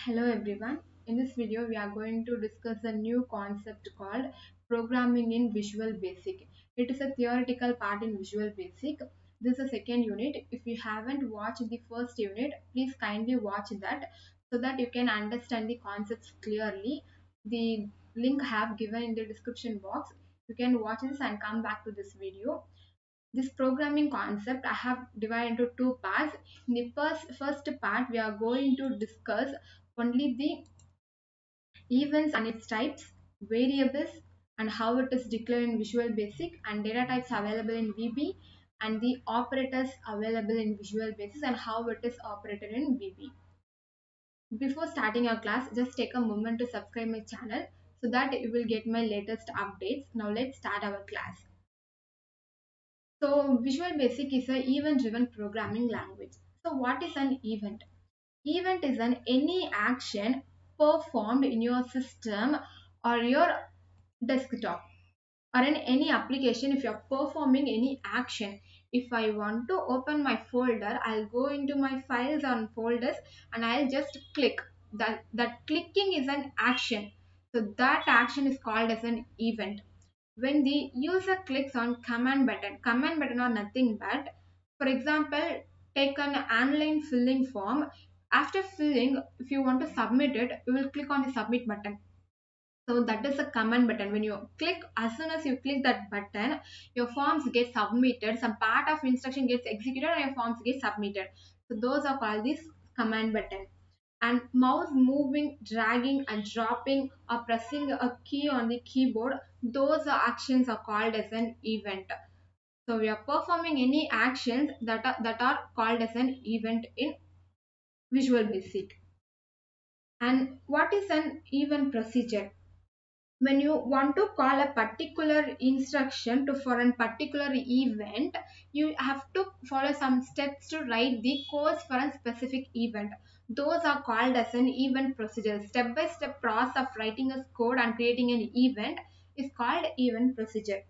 Hello everyone. In this video, we are going to discuss a new concept called programming in Visual Basic. It is a theoretical part in Visual Basic. This is a second unit. If you haven't watched the first unit, please kindly watch that so that you can understand the concepts clearly. The link I have given in the description box. You can watch this and come back to this video. This programming concept I have divided into two parts. In the first part, we are going to discuss only the events and its types, variables, and how it is declared in Visual Basic, and data types available in VB, and the operators available in Visual Basic and how it is operated in VB. Before starting your class, just take a moment to subscribe my channel so that you will get my latest updates. Now let's start our class. So Visual Basic is an event-driven programming language. So what is an event? Event is an any action performed in your system or your desktop or in any application. If you're performing any action, if I want to open my folder, I'll go into my files and folders and I'll just click. That clicking is an action. So that action is called as an event. When the user clicks on command button are nothing but, for example, take an online filling form. After filling, if you want to submit it, you will click on the submit button. So that is a command button. When you click, as soon as you click that button, your forms get submitted, some part of instruction gets executed and your forms get submitted. So those are called this command button. And mouse moving, dragging and dropping or pressing a key on the keyboard, those actions are called as an event. So we are performing any actions that are called as an event in Visual Basic. And what is an event procedure? When you want to call a particular instruction to for a particular event, you have to follow some steps to write the codes for a specific event. Those are called as an event procedure. Step by step process of writing a code and creating an event is called event procedure.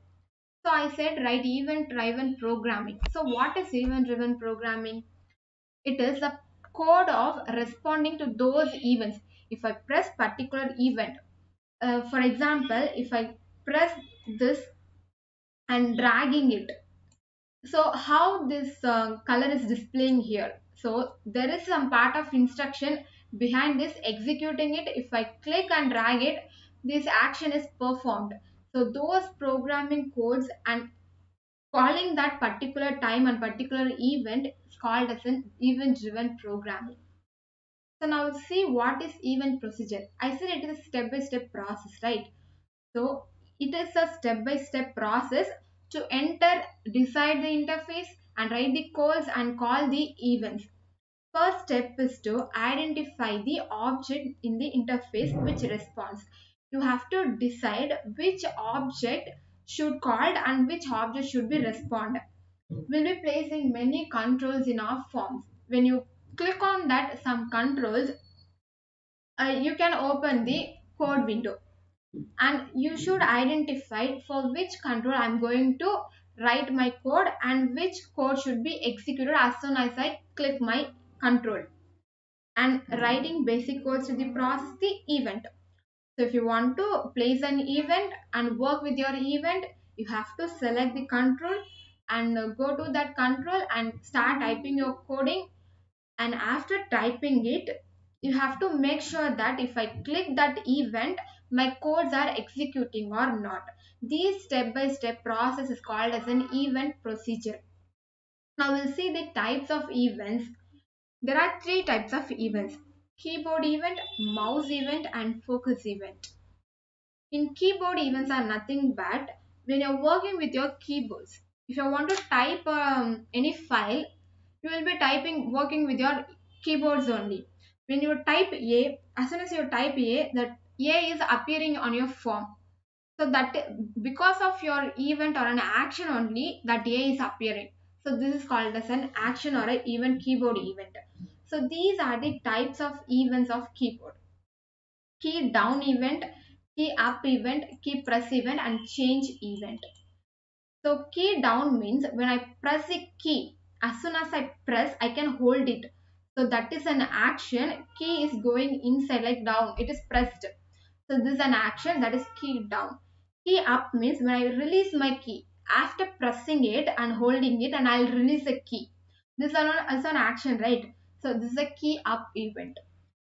So I said write event driven programming. So what is event driven programming? It is a code of responding to those events. If I press particular event, for example, if I press this and dragging it, so how this color is displaying here, so there is some part of instruction behind this executing it. If I click and drag it, this action is performed. So those programming codes and calling that particular time and particular event is called as an event driven programming. So now see what is event procedure. I said it is a step by step process, right? So it is a step-by-step process to enter, decide the interface and write the codes and call the events. First step is to identify the object in the interface which responds. You have to decide which object should called and which object should be responded. We'll be placing many controls in our forms. When you click on that some controls, you can open the code window and you should identify for which control I'm going to write my code and which code should be executed as soon as I click my control, and writing basic codes to the process the event. So if you want to place an event and work with your event, you have to select the control and go to that control and start typing your coding. And after typing it, you have to make sure that if I click that event, my codes are executing or not. This step by step process is called as an event procedure. Now we'll see the types of events. There are three types of events: keyboard event, mouse event and focus event. In keyboard, events are nothing but when you're working with your keyboards. If you want to type any file, you will be typing working with your keyboards only. When you type A, as soon as you type A, that A is appearing on your form. So that because of your event or an action only, that A is appearing. So this is called as an action or an event, keyboard event. So these are the types of events of keyboard: key down event, key up event, key press event and change event. So key down means when I press a key, as soon as I press, I can hold it. So that is an action. Key is going inside like down. It is pressed. So this is an action, that is key down. Key up means when I release my key after pressing it and holding it and I'll release the key. This is an action, right? So this is a key up event.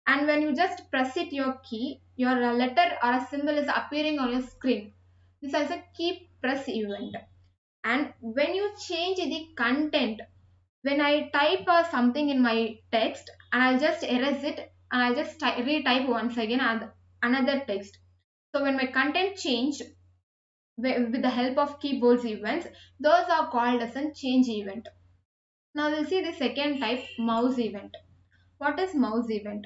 And when you just press it your key, your letter or a symbol is appearing on your screen. This is a key press event. And when you change the content, when I type something in my text and I'll just erase it and I'll just retype once again another text. So when my content changed with the help of keyboards events, those are called as a change event. Now we'll see the second type, mouse event. What is mouse event?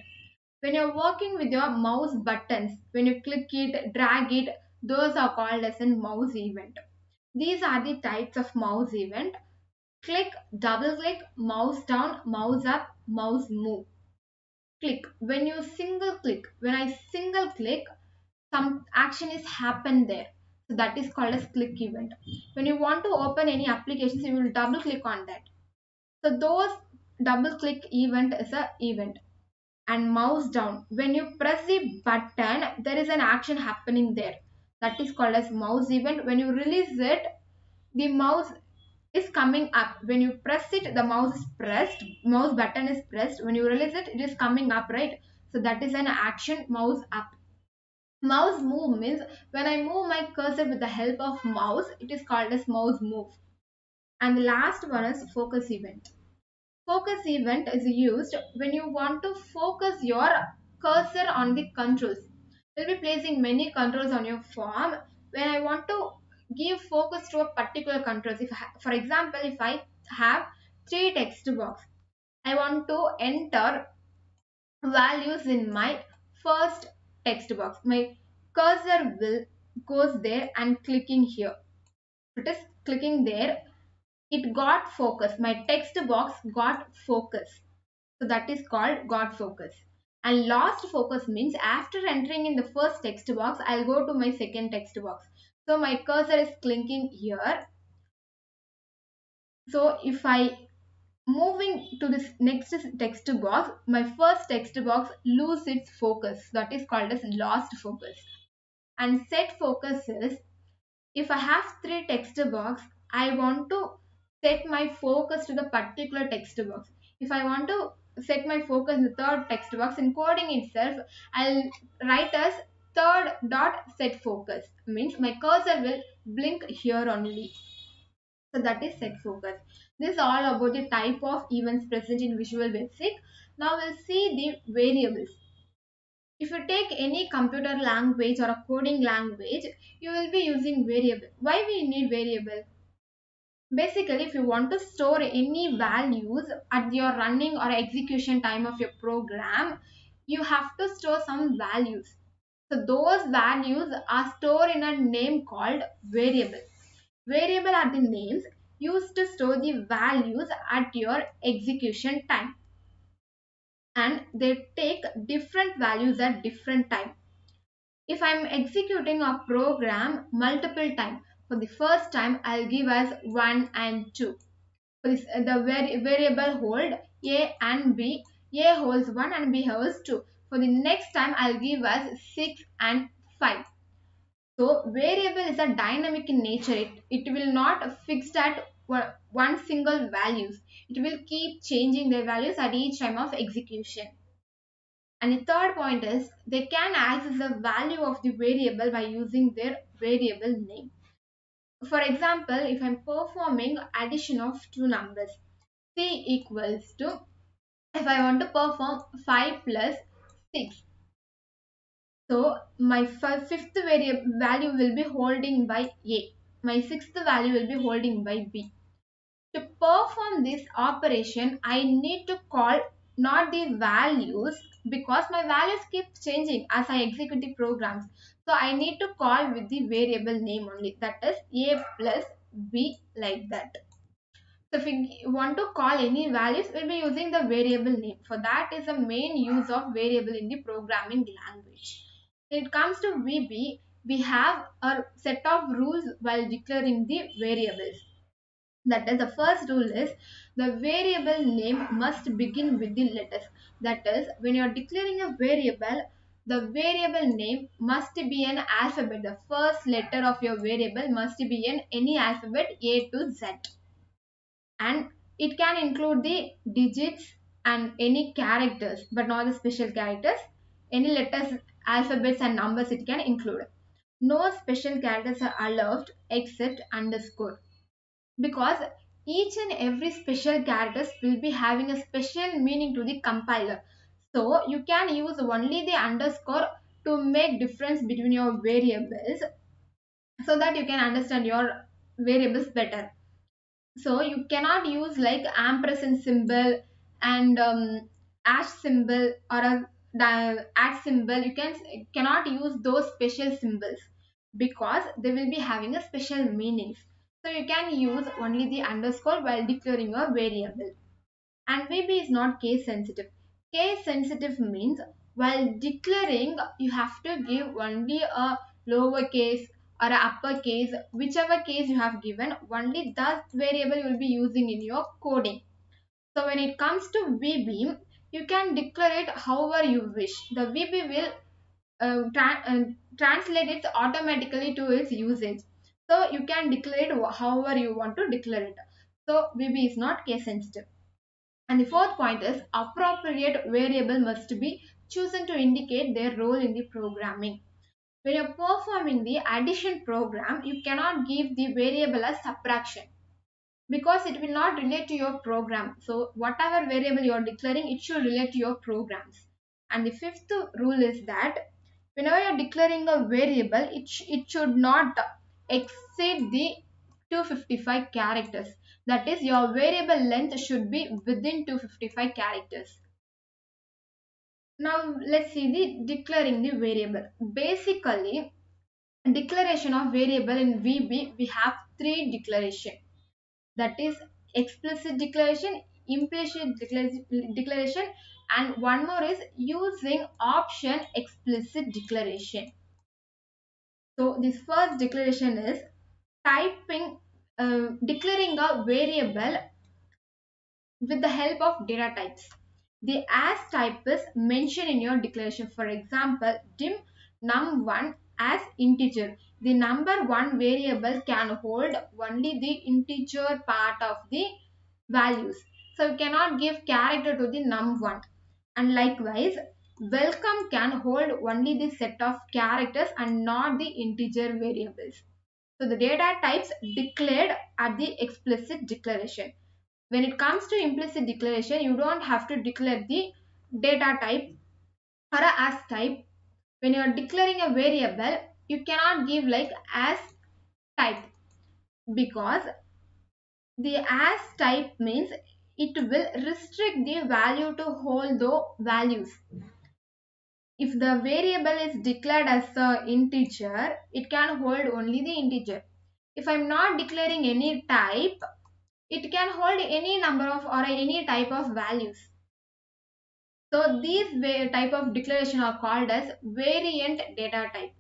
When you're working with your mouse buttons, when you click it, drag it, those are called as a mouse event. These are the types of mouse event. Click, double click, mouse down, mouse up, mouse move. Click. When I single click, some action is happened there. So that is called as click event. When you want to open any applications, you will double click on that. So those double click event is a event. And mouse down. When you press the button, there is an action happening there. That is called as mouse event. When you release it, the mouse is coming up. When you press it, the mouse is pressed, mouse button is pressed. When you release it, it is coming up, right? So that is an action, mouse up. Mouse move means when I move my cursor with the help of mouse, it is called as mouse move. And the last one is focus event. Focus event is used when you want to focus your cursor on the controls. We'll be placing many controls on your form. When I want to give focus to a particular controls, for example, if I have three text box, I want to enter values in my first text box. My cursor will goes there and clicking here. It is clicking there. It got focus. My text box got focus. So that is called got focus. And lost focus means after entering in the first text box, I'll go to my second text box. So my cursor is clicking here. So if I moving to this next text box, my first text box lose its focus. That is called as lost focus. And set focus is if I have three text box, I want to set my focus to the particular text box. If I want to set my focus in the third text box, in coding itself, I'll write as third dot set focus. Means my cursor will blink here only. So that is set focus. This is all about the type of events present in Visual Basic. Now we'll see the variables. If you take any computer language or a coding language, you will be using variable. Why we need variable? Basically, if you want to store any values at your running or execution time of your program, you have to store some values. So those values are stored in a name called variable. Variable are the names used to store the values at your execution time. And they take different values at different time. If I'm executing a program multiple times, for the first time I'll give as 1 and 2. For this, the variable hold A and B, A holds 1 and B holds 2. For the next time I'll give as 6 and 5. So variable is a dynamic in nature. It will not fixed at one single values. It will keep changing their values at each time of execution. And the third point is they can access the value of the variable by using their variable name. For example, if I'm performing addition of two numbers, C equals to, if I want to perform 5 plus 6. So my fifth value will be holding by A. My sixth value will be holding by B. To perform this operation, I need to call not the values because my values keep changing as I execute the programs. So I need to call with the variable name only, that is A plus B, like that. So if we want to call any values, we'll be using the variable name. For that is the main use of variable in the programming language. When it comes to VB, we have a set of rules while declaring the variables. That is, the first rule is the variable name must begin with the letters. That is, when you are declaring a variable, the variable name must be an alphabet. The first letter of your variable must be in any alphabet A to Z. And it can include the digits and any characters, but not the special characters. Any letters, alphabets, and numbers it can include. No special characters are allowed except underscore, because each and every special characters will be having a special meaning to the compiler. So you can use only the underscore to make difference between your variables, so that you can understand your variables better. So you cannot use like ampersand symbol and ash symbol or a at symbol. You cannot use those special symbols because they will be having a special meanings. So you can use only the underscore while declaring a variable. And VB is not case sensitive. Case sensitive means while declaring you have to give only a lowercase or a uppercase, whichever case you have given, only that variable you will be using in your coding. So when it comes to VB, you can declare it however you wish. The VB will translate it automatically to its usage. So you can declare it however you want to declare it. So VB is not case sensitive. And the fourth point is appropriate variable must be chosen to indicate their role in the programming. When you're performing the addition program, you cannot give the variable as subtraction because it will not relate to your program. So whatever variable you are declaring, it should relate to your programs. And the fifth rule is that whenever you are declaring a variable, it should not exceed the 255 characters. That is, your variable length should be within 255 characters. Now let's see the declaring the variable. Basically, declaration of variable in VB, we have three declaration. That is explicit declaration, implicit declaration, and one more is using option explicit declaration. So this first declaration is typing, declaring a variable with the help of data types. The as type is mentioned in your declaration. For example, dim num1 as integer. The number 1 variable can hold only the integer part of the values. So you cannot give character to the num1. And likewise, welcome can hold only the set of characters and not the integer variables. So the data types declared at the explicit declaration. When it comes to implicit declaration, you don't have to declare the data type or a as type. When you are declaring a variable, you cannot give like as type, because the as type means it will restrict the value to hold the values. If the variable is declared as a integer, it can hold only the integer. If I'm not declaring any type, it can hold any number of or any type of values. So these type of declaration are called as variant data type.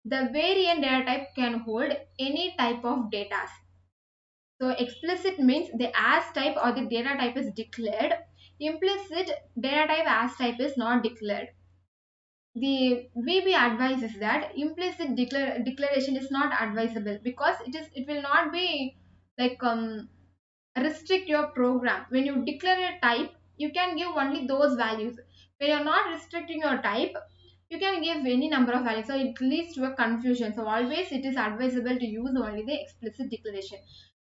The variant data type can hold any type of data. So explicit means the as type or the data type is declared. Implicit data type as type is not declared. The VB advice is that implicit declaration is not advisable because it will not be like restrict your program. When you declare a type, you can give only those values. When you're not restricting your type, you can give any number of values. So it leads to a confusion. So always it is advisable to use only the explicit declaration.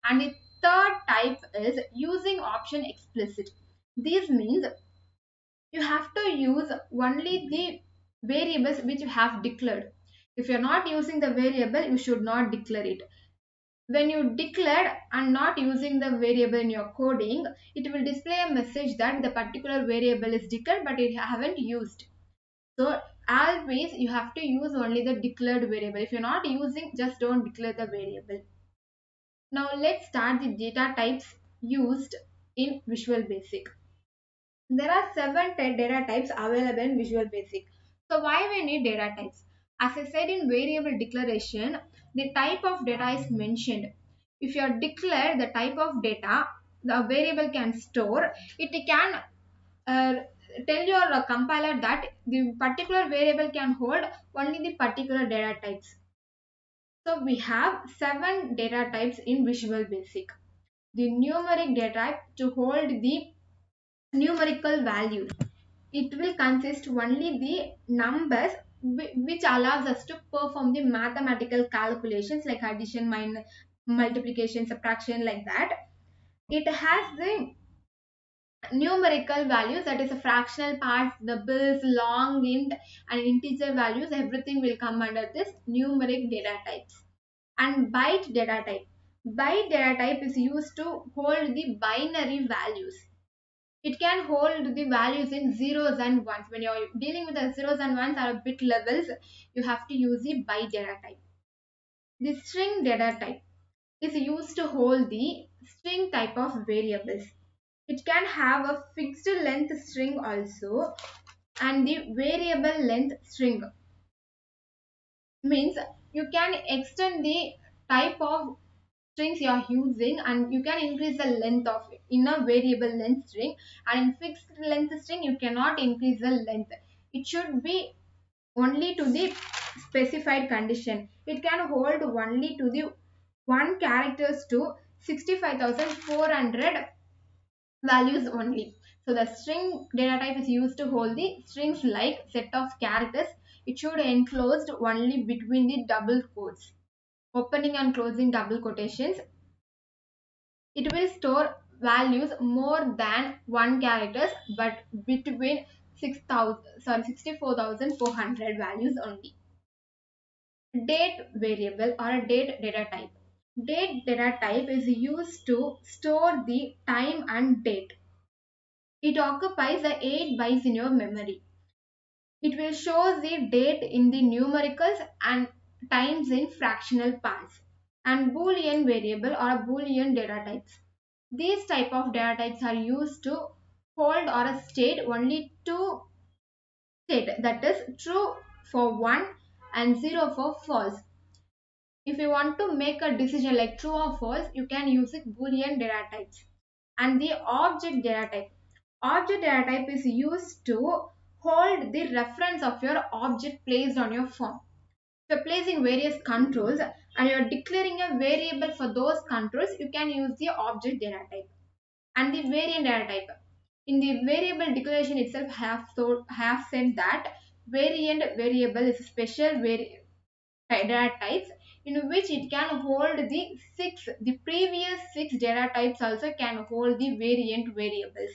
And the third type is using option explicit. This means you have to use only the variables which you have declared. If you're not using the variable, you should not declare it. When you declared and not using the variable in your coding, it will display a message that the particular variable is declared but it haven't used. So always you have to use only the declared variable. If you're not using, just don't declare the variable. Now let's start the data types used in Visual Basic. There are seven data types available in Visual Basic. So why we need data types? As I said in variable declaration, the type of data is mentioned. If you declare the type of data the variable can store, it can uh, tell your compiler that the particular variable can hold only the particular data types. So we have 7 data types in Visual Basic. The numeric data type to hold the numerical values. It will consist only the numbers which allows us to perform the mathematical calculations like addition, multiplication, subtraction, like that. It has the numerical values, that is a fractional parts, the bills, long, int, and integer values, everything will come under this numeric data types. And byte data type. Byte data type is used to hold the binary values. It can hold the values in zeros and ones. When you're dealing with the zeros and ones or bit levels, you have to use the byte data type. The string data type is used to hold the string type of variables. It can have a fixed length string also, and the variable length string means you can extend the type of strings you are using, and you can increase the length of it in a variable length string, and in fixed length string you cannot increase the length. It should be only to the specified condition. It can hold only to the one characters to 65,400 values only. So the string data type is used to hold the strings like set of characters. It should enclosed only between the double quotes, opening and closing double quotations. It will store values more than one characters, but between 64,400 values only. Date variable or a date data type. Date data type is used to store the time and date. It occupies the 8 bytes in your memory. It will show the date in the numericals and times in fractional parts. And Boolean variable or Boolean data types. These type of data types are used to hold or state only two state, that is true for one and zero for false. If you want to make a decision like true or false, you can use it Boolean data types. And the object data type. Object data type is used to hold the reference of your object placed on your form. If you're placing various controls and you're declaring a variable for those controls, you can use the object data type. And the variant data type. In the variable declaration itself, I have said that variant variable is a special data types in which it can hold the previous six data types also can hold the variant variables.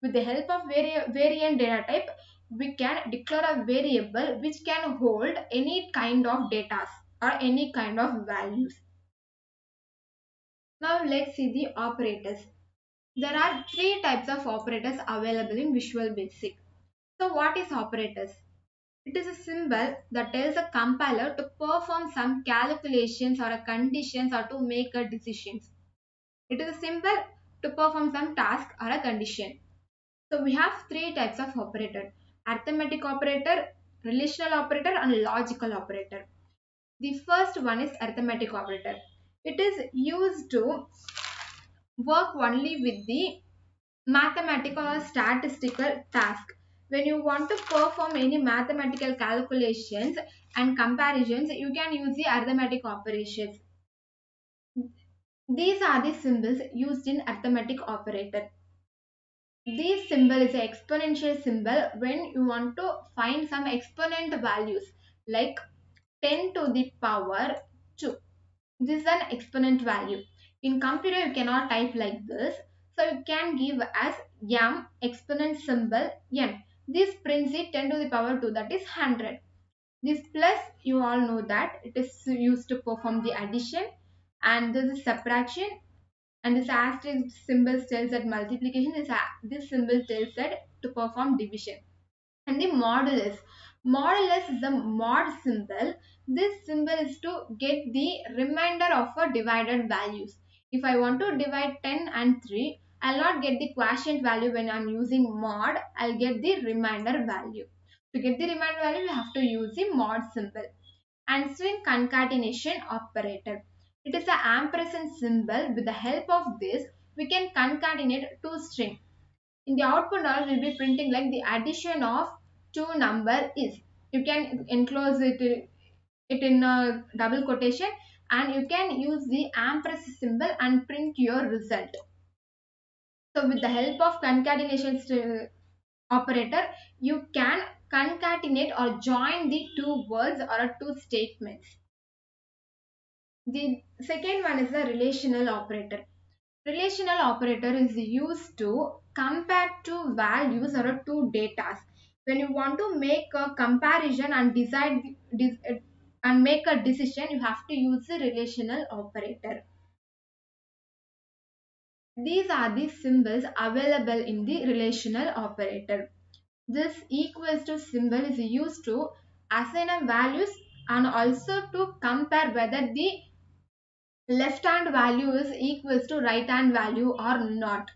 With the help of variant data type, we can declare a variable which can hold any kind of data or any kind of values. Now let's see the operators. There are three types of operators available in Visual Basic. So what is operators? It is a symbol that tells a compiler to perform some calculations or a conditions or to make a decisions. It is a symbol to perform some task or a condition. So we have three types of operator: arithmetic operator, relational operator, and logical operator. The first one is arithmetic operator. It is used to work only with the mathematical or statistical task. When you want to perform any mathematical calculations and comparisons, you can use the arithmetic operations. These are the symbols used in arithmetic operator. This symbol is an exponential symbol when you want to find some exponent values like 10 to the power 2. This is an exponent value. In computer you cannot type like this. So you can give as m exponent symbol n. This prints it 10 to the power 2, that is 100. This plus, you all know that it is used to perform the addition, and this is subtraction, and this asterisk symbol tells that multiplication. This symbol tells that to perform division. And the modulus. Modulus is the mod symbol. This symbol is to get the remainder of a divided values. If I want to divide 10 and 3, I'll not get the quotient value when I'm using mod. I'll get the remainder value. To get the remainder value, you have to use the mod symbol. And string concatenation operator. It is the ampersand symbol. With the help of this, we can concatenate two strings. In the output now we'll be printing like the addition of two number is. You can enclose it in a double quotation, and you can use the ampersand symbol and print your result. So with the help of concatenation operator, you can concatenate or join the two words or two statements. The second one is the relational operator. Relational operator is used to compare two values or two data. When you want to make a comparison and and make a decision, you have to use the relational operator. These are the symbols available in the relational operator. This equals to symbol is used to assign a values and also to compare whether the left hand value is equals to right hand value or not.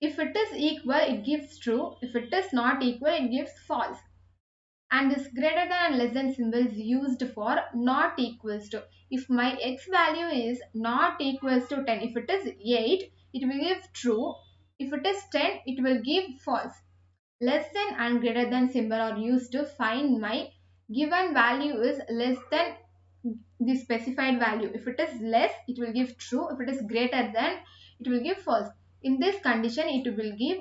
If it is equal, it gives true. If it is not equal, it gives false. And this greater than and less than symbol is used for not equals to. If my x value is not equals to 10, if it is 8, it will give true. If it is 10, it will give false. Less than and greater than symbol are used to find my given value is less than the specified value. If it is less, it will give true. If it is greater than, it will give false. In this condition, it will give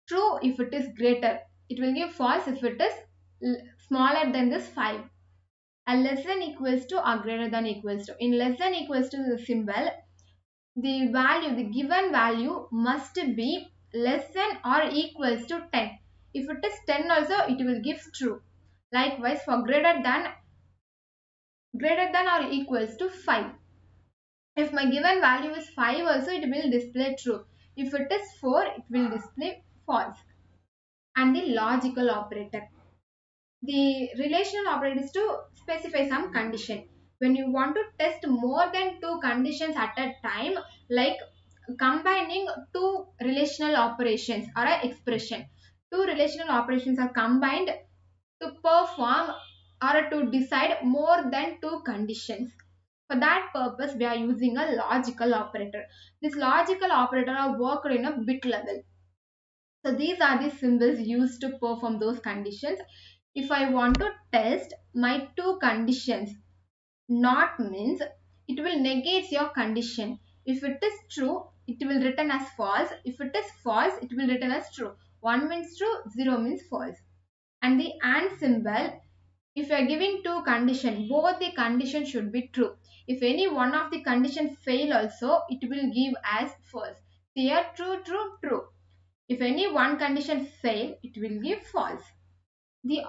true if it is greater. It will give false if it is smaller than this 5. And less than equals to or greater than equals to. In less than equals to the symbol, the value, the given value must be less than or equals to 10. If it is 10 also, it will give true. Likewise, for greater than or equals to 5. If my given value is 5 also, it will display true. If it is 4, it will display false. And the logical operator. The relational operator is to specify some condition. When you want to test more than two conditions at a time, like combining two relational operations or an expression. Two relational operations are combined to perform or to decide more than two conditions. For that purpose, we are using a logical operator. This logical operator are worked in a bit level. So these are the symbols used to perform those conditions. If I want to test my two conditions, not means it will negate your condition. If it is true, it will return as false. If it is false, it will return as true. 1 means true, 0 means false. And the and symbol, if you are giving two conditions, both the conditions should be true. If any one of the conditions fail also, it will give as false. Here true, true, true. If any one condition fail, it will give false. The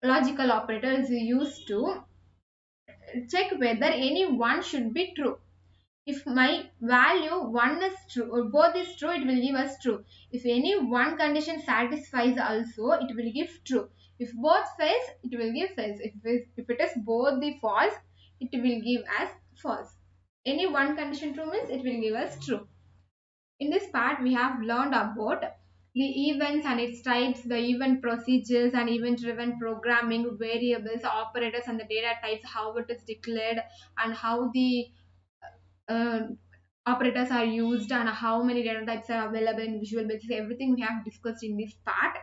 logical operator is used to check whether any one should be true. If my value 1 is true or both is true, it will give us true. If any one condition satisfies also, it will give true. If both fails, it will give false. If it is both the false, it will give as false. Any one condition true means it will give us true. In this part, we have learned about the events and its types, the event procedures and event-driven programming, variables, operators and the data types, how it is declared and how the uh, operators are used and how many data types are available in Visual Basic. Everything we have discussed in this part.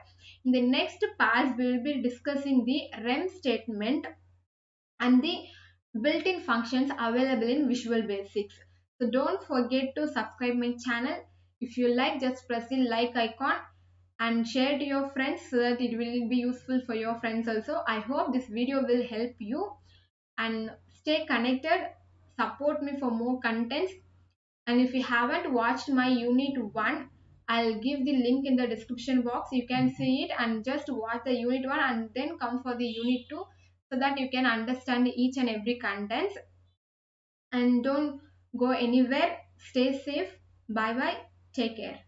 In the next part, we will be discussing the REM statement and the built-in functions available in Visual Basics. So don't forget to subscribe my channel. If you like, just press the like icon and share to your friends so that it will be useful for your friends also. I hope this video will help you, and stay connected. Support me for more contents. And if you haven't watched my unit 1, I'll give the link in the description box. You can see it and just watch the unit 1 and then come for the unit 2 so that you can understand each and every contents. And don't go anywhere. Stay safe. Bye bye. Take care.